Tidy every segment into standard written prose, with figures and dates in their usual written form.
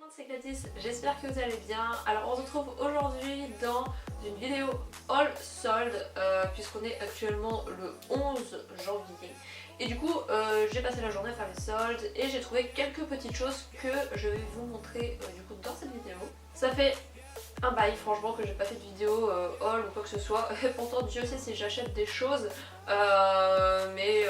monde, c'est Gladys, j'espère que vous allez bien. Alors on se retrouve aujourd'hui dans une vidéo all sold puisqu'on est actuellement le 11 janvier. Et du coup j'ai passé la journée à faire les soldes et j'ai trouvé quelques petites choses que je vais vous montrer du coup dans cette vidéo. Ça fait un bail franchement que j'ai pas fait de vidéo haul ou quoi que ce soit. Et pourtant Dieu sait si j'achète des choses mais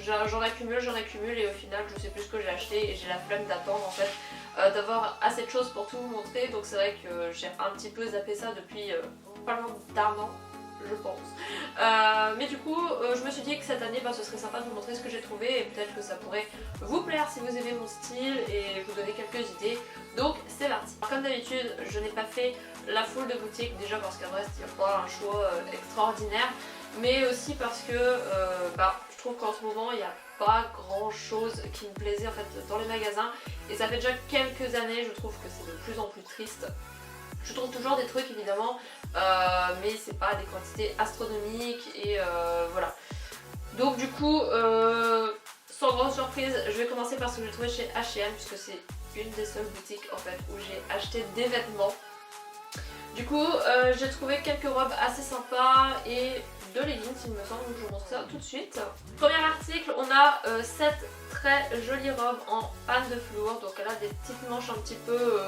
j'en accumule et au final je sais plus ce que j'ai acheté et j'ai la flemme d'attendre en fait d'avoir assez de choses pour tout vous montrer. Donc c'est vrai que j'ai un petit peu zappé ça depuis pas loin d'un an je pense. Mais du coup je me suis dit que cette année ce serait sympa de vous montrer ce que j'ai trouvé et peut-être que ça pourrait vous plaire si vous aimez mon style et vous donner quelques idées. Donc c'est parti. Alors, comme d'habitude je n'ai pas fait la foule de boutiques, déjà parce qu'à Brest il n'y a pas un choix extraordinaire, mais aussi parce que je trouve qu'en ce moment il n'y a pas grand chose qui me plaisait en fait dans les magasins et ça fait déjà quelques années, je trouve que c'est de plus en plus triste. Je trouve toujours des trucs évidemment mais c'est pas des quantités astronomiques et voilà. Donc du coup sans grande surprise je vais commencer par ce que j'ai trouvé chez H&M puisque c'est une des seules boutiques en fait où j'ai acheté des vêtements. Du coup j'ai trouvé quelques robes assez sympas et de leggings il me semble, donc je vous montre ça tout de suite. Premier article, on a cette très jolie robe en panne de velours, donc elle a des petites manches un petit peu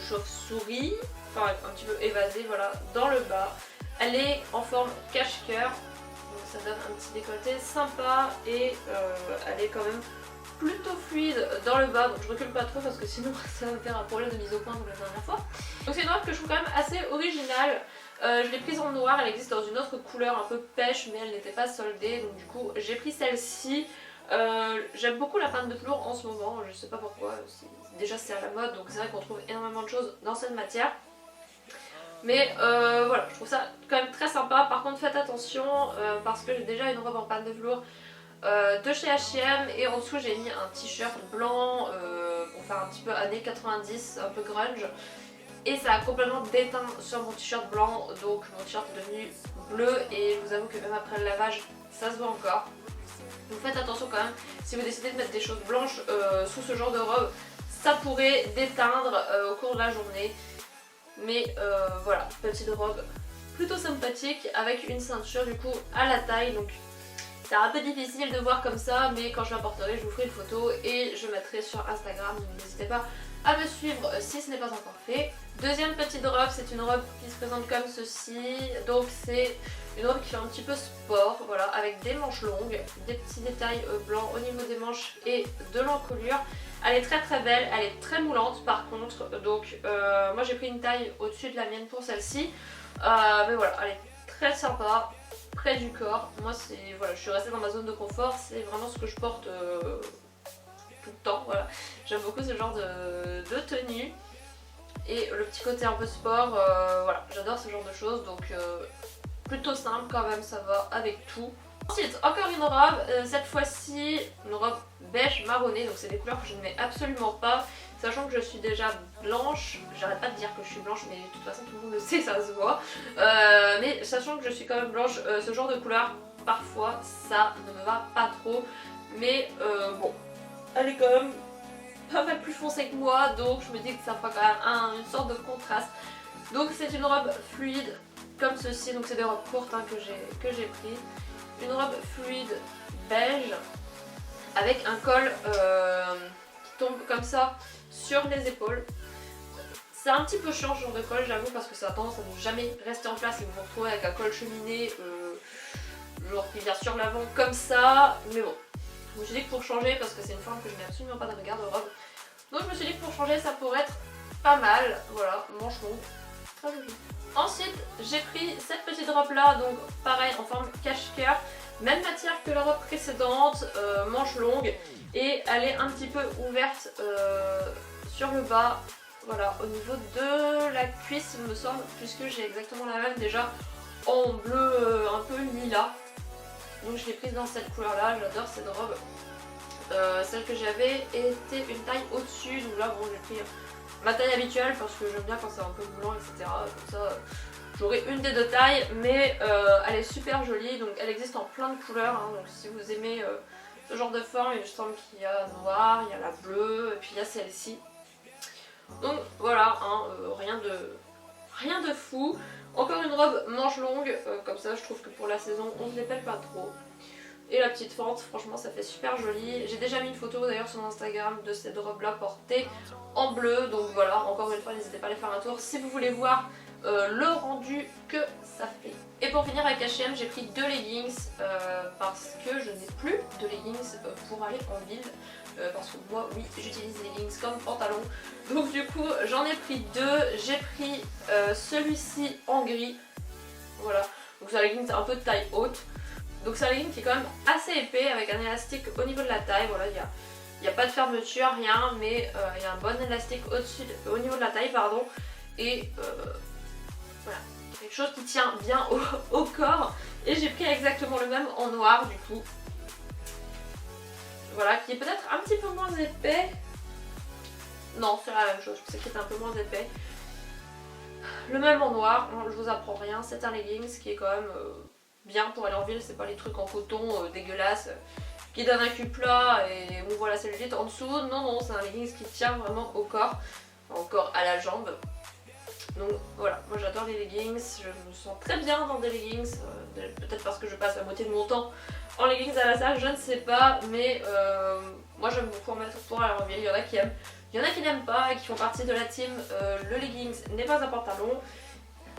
chauve-souris, enfin un petit peu évasées voilà, dans le bas. Elle est en forme cache-cœur, donc ça donne un petit décolleté sympa et elle est quand même plutôt fluide dans le bas, donc je recule pas trop parce que sinon ça va me faire un problème de mise au point comme la dernière fois. Donc c'est une robe que je trouve quand même assez originale. Je l'ai prise en noir, elle existe dans une autre couleur un peu pêche mais elle n'était pas soldée, donc du coup j'ai pris celle-ci. J'aime beaucoup la panne de velours en ce moment, je sais pas pourquoi, déjà c'est à la mode donc c'est vrai qu'on trouve énormément de choses dans cette matière. Mais voilà, je trouve ça quand même très sympa. Par contre faites attention parce que j'ai déjà une robe en panne de velours de chez H&M et en dessous j'ai mis un t-shirt blanc pour faire un petit peu années 90, un peu grunge. Et ça a complètement déteint sur mon t-shirt blanc, donc mon t-shirt est devenu bleu et je vous avoue que même après le lavage ça se voit encore. Donc faites attention quand même, si vous décidez de mettre des choses blanches sous ce genre de robe, ça pourrait déteindre au cours de la journée. Mais voilà, petite robe plutôt sympathique avec une ceinture du coup à la taille, donc c'est un peu difficile de voir comme ça, mais quand je l'apporterai je vous ferai une photo et je mettrai sur Instagram, donc n'hésitez pas à me suivre si ce n'est pas encore fait. Deuxième petite robe, c'est une robe qui se présente comme ceci, donc c'est une robe qui fait un petit peu sport, voilà, avec des manches longues, des petits détails blancs au niveau des manches et de l'encolure. Elle est très très belle, elle est très moulante par contre, donc moi j'ai pris une taille au-dessus de la mienne pour celle-ci, mais voilà, elle est très sympa, près du corps. Moi c'est, voilà, je suis restée dans ma zone de confort, c'est vraiment ce que je porte tout le temps, voilà. J'aime beaucoup ce genre de tenue et le petit côté un peu sport, voilà, j'adore ce genre de choses, donc plutôt simple quand même, ça va avec tout. Ensuite, encore une robe, cette fois-ci une robe beige marronné, donc c'est des couleurs que je ne mets absolument pas, sachant que je suis déjà blanche, j'arrête pas de dire que je suis blanche mais de toute façon tout le monde le sait, ça se voit, mais sachant que je suis quand même blanche, ce genre de couleur parfois ça ne me va pas trop, mais bon, elle est quand même pas mal plus foncée que moi, donc je me dis que ça fera quand même une sorte de contraste. Donc c'est une robe fluide comme ceci, donc c'est des robes courtes hein, que j'ai pris. Une robe fluide beige avec un col qui tombe comme ça sur les épaules. C'est un petit peu chiant ce genre de col, j'avoue, parce que ça a tendance à ne jamais rester en place et vous vous retrouvez avec un col cheminée genre qui vient sur l'avant comme ça, mais bon. Je me suis dit que pour changer, parce que c'est une forme que je n'ai absolument pas dans mes garde-robe, donc je me suis dit que pour changer ça pourrait être pas mal. Voilà, manche longue, très jolie. Ensuite j'ai pris cette petite robe là, donc pareil en forme cache-cœur, même matière que la robe précédente, manche longue, et elle est un petit peu ouverte sur le bas, voilà, au niveau de la cuisse il me semble, puisque j'ai exactement la même déjà en bleu un peu lilas. Donc je l'ai prise dans cette couleur là, j'adore cette robe. Celle que j'avais était une taille au-dessus, donc là bon j'ai pris ma taille habituelle parce que j'aime bien quand c'est un peu blanc etc. Comme ça j'aurai une des deux tailles, mais elle est super jolie, donc elle existe en plein de couleurs, hein, donc si vous aimez ce genre de forme, il me semble qu'il y a noir, il y a la bleue, et puis il y a celle-ci. Donc voilà, hein, rien de fou. Encore une robe manche longue, comme ça je trouve que pour la saison on ne les pèle pas trop. Et la petite fente, franchement ça fait super joli. J'ai déjà mis une photo d'ailleurs sur mon Instagram de cette robe là portée en bleu. Donc voilà, encore une fois n'hésitez pas à aller faire un tour si vous voulez voir le rendu que ça fait. Et pour finir avec H&M, j'ai pris 2 leggings parce que je n'ai plus de leggings pour aller en ville. Parce que moi oui j'utilise les leggings comme pantalon. Donc du coup j'en ai pris 2. J'ai pris celui-ci en gris. Voilà, donc c'est un legging un peu de taille haute. Donc c'est un legging qui est quand même assez épais avec un élastique au niveau de la taille. Voilà, il n'y a pas de fermeture, rien, mais il y a un bon élastique au niveau de la taille, pardon. Et voilà, quelque chose qui tient bien au corps. Et j'ai pris exactement le même en noir du coup. Voilà, qui est peut-être un petit peu moins épais. Non, c'est la même chose, je pensais qu'il était un peu moins épais. Le même en noir, je vous apprends rien, c'est un leggings qui est quand même bien pour aller en ville, c'est pas les trucs en coton dégueulasses qui donnent un cul plat et on voit la cellulite en dessous. Non, non, c'est un leggings qui tient vraiment au corps, à la jambe. Donc voilà, moi j'adore les leggings, je me sens très bien dans des leggings, peut-être parce que je passe la moitié de mon temps en leggings à la salle, je ne sais pas, mais moi j'aime beaucoup en mettre pour aller en ville, il y en a qui aiment. Il y en a qui n'aiment pas et qui font partie de la team le leggings n'est pas un pantalon.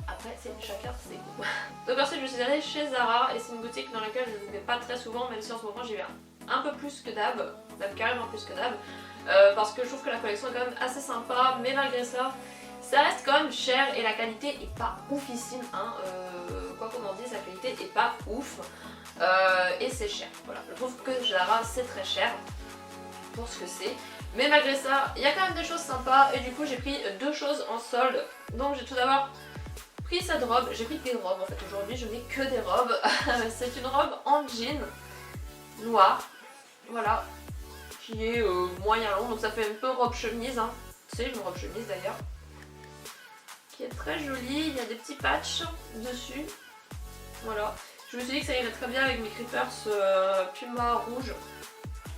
Après c'est chacun ses goûts. Donc ensuite je suis allée chez Zara et c'est une boutique dans laquelle je ne vais pas très souvent, même si en ce moment j'y vais un peu plus que d'hab, même carrément plus que d'hab, parce que je trouve que la collection est quand même assez sympa, mais malgré ça, ça reste quand même cher et la qualité est pas oufissime, hein. Quoi qu'on en dise, la qualité est pas ouf et c'est cher. Voilà, je trouve que Zara c'est très cher pour ce que c'est. Mais malgré ça, il y a quand même des choses sympas et du coup j'ai pris 2 choses en solde. Donc j'ai tout d'abord pris cette robe, j'ai pris des robes en fait aujourd'hui, je n'ai que des robes. C'est une robe en jean noire, voilà, qui est moyen long, donc ça fait un peu robe chemise, hein. C'est une robe chemise d'ailleurs, qui est très jolie, il y a des petits patchs dessus, voilà. Je me suis dit que ça irait très bien avec mes Creepers Puma rouge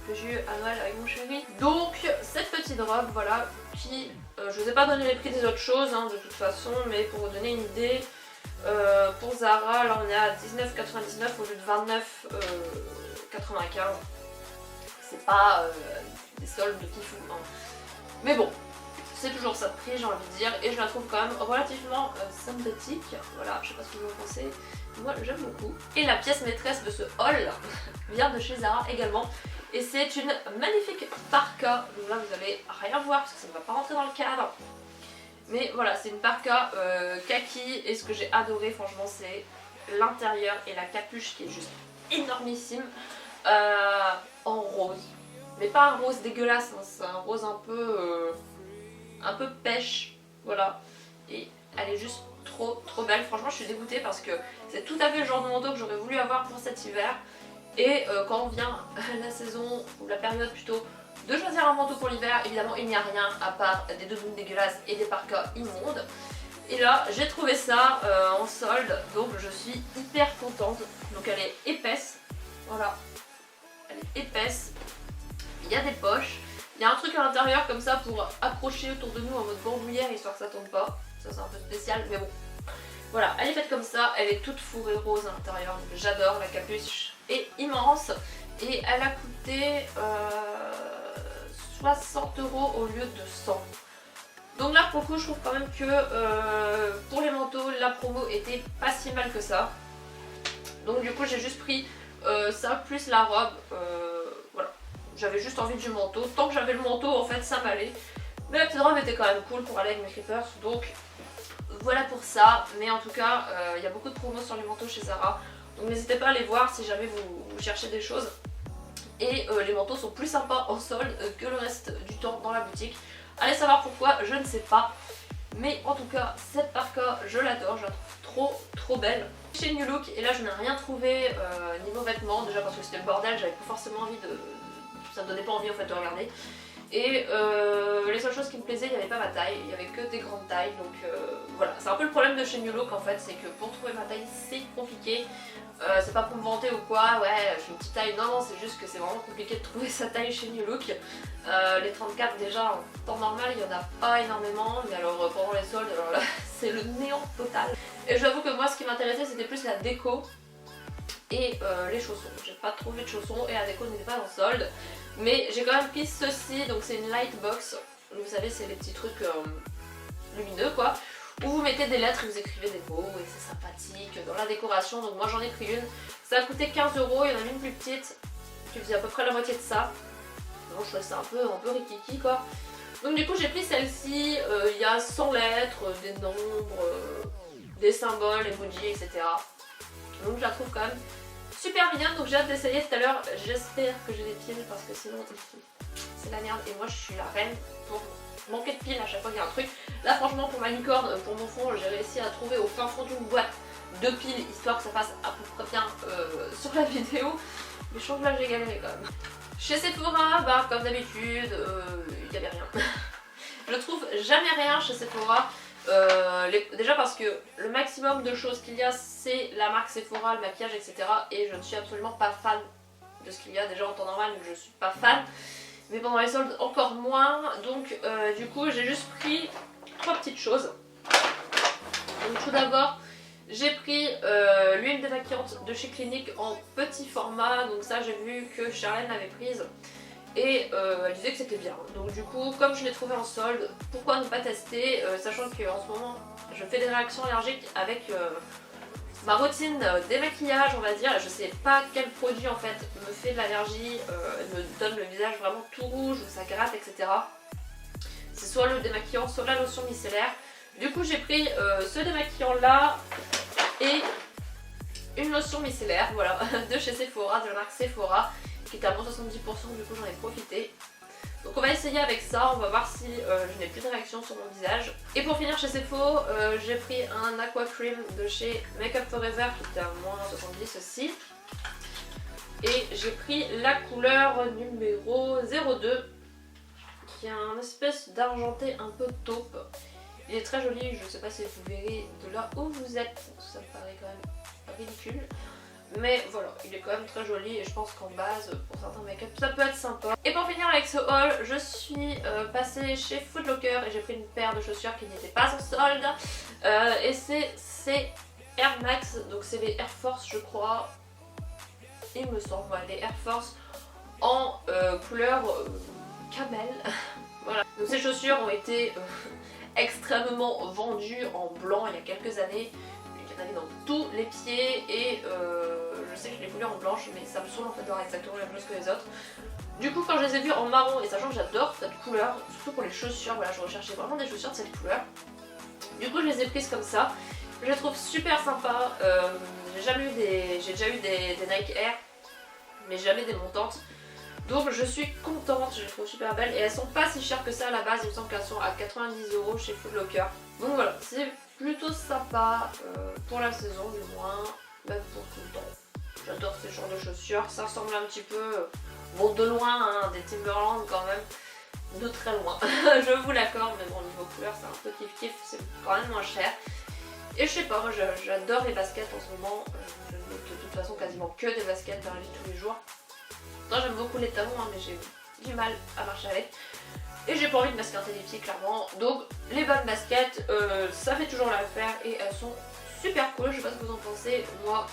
que j'ai eu à Noël avec mon chéri. Donc cette petite robe, voilà, qui, je vous ai pas donné les prix des autres choses hein, de toute façon, mais pour vous donner une idée, pour Zara, là on est à 19,99 au lieu de 29,95. C'est pas des soldes de fifou, hein. Mais bon, c'est toujours ça de prix, j'ai envie de dire, et je la trouve quand même relativement sympathique. Voilà, je sais pas ce que vous en pensez, moi j'aime beaucoup. Et la pièce maîtresse de ce haul vient de chez Zara également. Et c'est une magnifique parka, donc là vous allez rien voir parce que ça ne va pas rentrer dans le cadre. Mais voilà, c'est une parka kaki et ce que j'ai adoré franchement c'est l'intérieur et la capuche qui est juste énormissime en rose. Mais pas un rose dégueulasse, hein, c'est un rose un peu pêche, voilà. Et elle est juste trop belle, franchement je suis dégoûtée parce que c'est tout à fait le genre de manteau que j'aurais voulu avoir pour cet hiver. Et quand on vient la saison, ou la période plutôt, de choisir un manteau pour l'hiver, évidemment il n'y a rien à part des doudounes dégueulasses et des parkas immondes. Et là j'ai trouvé ça en solde, donc je suis hyper contente. Donc elle est épaisse, voilà, elle est épaisse, il y a des poches, il y a un truc à l'intérieur comme ça pour accrocher autour de nous en mode bandoulière histoire que ça tombe pas, ça c'est un peu spécial mais bon. Voilà, elle est faite comme ça, elle est toute fourrée rose à l'intérieur, donc j'adore, la capuche est immense et elle a coûté 60 € au lieu de 100. Donc là pour le coup je trouve quand même que pour les manteaux la promo était pas si mal que ça. Donc du coup j'ai juste pris ça plus la robe, voilà, j'avais juste envie du manteau, tant que j'avais le manteau en fait ça m'allait. Mais la petite robe était quand même cool pour aller avec mes Creepers, donc voilà pour ça. Mais en tout cas il y a beaucoup de promos sur les manteaux chez Zara, donc n'hésitez pas à aller voir si jamais vous cherchez des choses. Et les manteaux sont plus sympas en solde que le reste du temps dans la boutique. Allez savoir pourquoi, je ne sais pas. Mais en tout cas cette parka je l'adore, je la trouve trop belle. Chez New Look, et là je n'ai rien trouvé niveau vêtements, déjà parce que c'était le bordel, j'avais pas forcément envie de... ça me donnait pas envie en fait de regarder. Et les seules choses qui me plaisaient, il n'y avait pas ma taille, il n'y avait que des grandes tailles, donc voilà. C'est un peu le problème de chez New Look en fait, c'est que pour trouver ma taille c'est compliqué. C'est pas pour me vanter ou quoi, ouais j'ai une petite taille, non c'est juste que c'est vraiment compliqué de trouver sa taille chez New Look. Les 34 déjà en temps normal il n'y en a pas énormément, mais alors pendant les soldes alors là c'est le néant total. Et j'avoue que moi ce qui m'intéressait c'était plus la déco et les chaussons. J'ai pas trouvé de chaussons et la déco n'était pas en solde. Mais j'ai quand même pris ceci, donc c'est une light box. Vous savez c'est les petits trucs lumineux quoi. Où vous mettez des lettres et vous écrivez des mots et c'est sympathique dans la décoration. Donc moi j'en ai pris une. Ça a coûté 15 €, il y en a une plus petite qui faisait à peu près la moitié de ça. Donc je trouvais ça un peu rikiki quoi. Donc du coup j'ai pris celle-ci, il y a 100 lettres, des nombres, des symboles, emojis, etc. Donc je la trouve quand même super mignonne, donc j'ai hâte d'essayer tout à l'heure. J'espère que j'ai des piles parce que sinon c'est la merde et moi je suis la reine pour manquer de piles à chaque fois qu'il y a un truc. Là franchement pour ma licorne, pour mon fond, j'ai réussi à trouver au fin fond d'une boîte de piles histoire que ça passe à peu près bien sur la vidéo. Mais je trouve que là j'ai galéré quand même. Chez Sephora, bah comme d'habitude, il n'y avait rien. Je trouve jamais rien chez Sephora. Déjà parce que le maximum de choses qu'il y a c'est la marque Sephora, le maquillage, etc. Et je ne suis absolument pas fan de ce qu'il y a. Déjà en temps normal je suis pas fan, mais pendant les soldes encore moins. Donc du coup j'ai juste pris 3 petites choses. Donc tout d'abord j'ai pris l'huile démaquillante de chez Clinique en petit format. Donc ça j'ai vu que Charlène l'avait prise et elle disait que c'était bien. Donc du coup comme je l'ai trouvé en solde, pourquoi ne pas tester, sachant qu'en ce moment je fais des réactions allergiques avec ma routine démaquillage on va dire. Je sais pas quel produit en fait me fait de l'allergie, me donne le visage vraiment tout rouge ou ça gratte etc. C'est soit le démaquillant soit la lotion micellaire. Du coup j'ai pris ce démaquillant là et une lotion micellaire voilà de chez Sephora, de la marque Sephora, qui était à moins 70%, du coup j'en ai profité. Donc on va essayer avec ça, on va voir si je n'ai plus de réaction sur mon visage. Et pour finir chez Sephora, j'ai pris un aqua cream de chez Make Up Forever qui était à moins 70 aussi. Et j'ai pris la couleur numéro 02 qui a un espèce d'argenté un peu taupe. Il est très joli, je ne sais pas si vous verrez de là où vous êtes, ça me paraît quand même ridicule. Mais voilà, il est quand même très joli et je pense qu'en base, pour certains make-up, ça peut être sympa. Et pour finir avec ce haul, je suis passée chez Foot Locker et j'ai pris une paire de chaussures qui n'était pas en solde. Et c'est Air Max, donc c'est les Air Force je crois, il me semble, ouais, les Air Force en couleur camel. Voilà, donc ces chaussures ont été extrêmement vendues en blanc il y a quelques années. Il y en avait dans tous les pieds et je sais que je l'ai voulu en blanche mais ça me saoule en fait d'avoir exactement la même chose que les autres. Du coup quand je les ai vues en marron et sachant que j'adore cette couleur, surtout pour les chaussures, voilà je recherchais vraiment des chaussures de cette couleur. Du coup je les ai prises comme ça, je les trouve super sympas. J'ai déjà eu des Nike Air mais jamais des montantes. Donc je suis contente, je les trouve super belles et elles sont pas si chères que ça à la base, il me semble qu'elles sont à 90 € chez Foot Locker. Donc voilà, c'est plutôt sympa pour la saison du moins, même pour tout le temps. J'adore ce genre de chaussures, ça ressemble un petit peu, bon de loin, hein, des Timberland quand même, de très loin, je vous l'accorde, mais bon niveau couleur c'est un peu kiff kiff, c'est quand même moins cher. Et je sais pas, moi j'adore les baskets en ce moment, je mets de toute façon quasiment que des baskets dans la vie de tous les jours. J'aime beaucoup les talons hein, mais j'ai du mal à marcher avec. Et j'ai pas envie de m'esquinter les pieds clairement. Donc les bonnes baskets, ça fait toujours l'affaire et elles sont super cool. Je sais pas ce que vous en pensez. Moi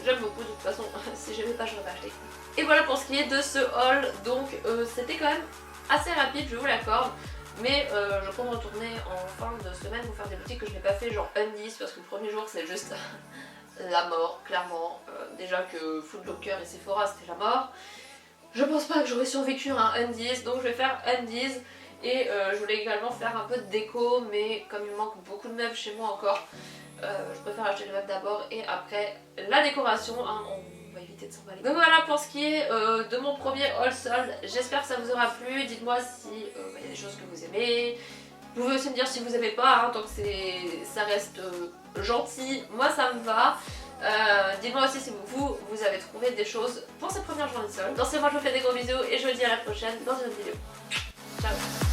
j'aime beaucoup de toute façon. Si j'aimais pas je l'aurais pas acheté. Et voilà pour ce qui est de ce haul. Donc c'était quand même assez rapide, je vous l'accorde. Mais je compte retourner en fin de semaine vous faire des boutiques que je n'ai pas fait, genre Undies, parce que le premier jour c'est juste la mort clairement. Déjà que Foot Locker et Sephora c'était la mort. Je pense pas que j'aurais survécu à un Undies, donc je vais faire Undies. Et je voulais également faire un peu de déco, mais comme il me manque beaucoup de meubles chez moi encore, je préfère acheter les meubles d'abord et après la décoration, hein, on va éviter de s'emballer. Donc voilà pour ce qui est de mon premier haul solde, j'espère que ça vous aura plu, dites-moi si y a des choses que vous aimez. Vous pouvez aussi me dire si vous aimez pas, hein, tant que ça reste gentil, moi ça me va. Dites-moi aussi si vous avez trouvé des choses pour cette première journée de solde. Dans ce cas, moi je vous fais des gros bisous et je vous dis à la prochaine dans une autre vidéo. Ciao.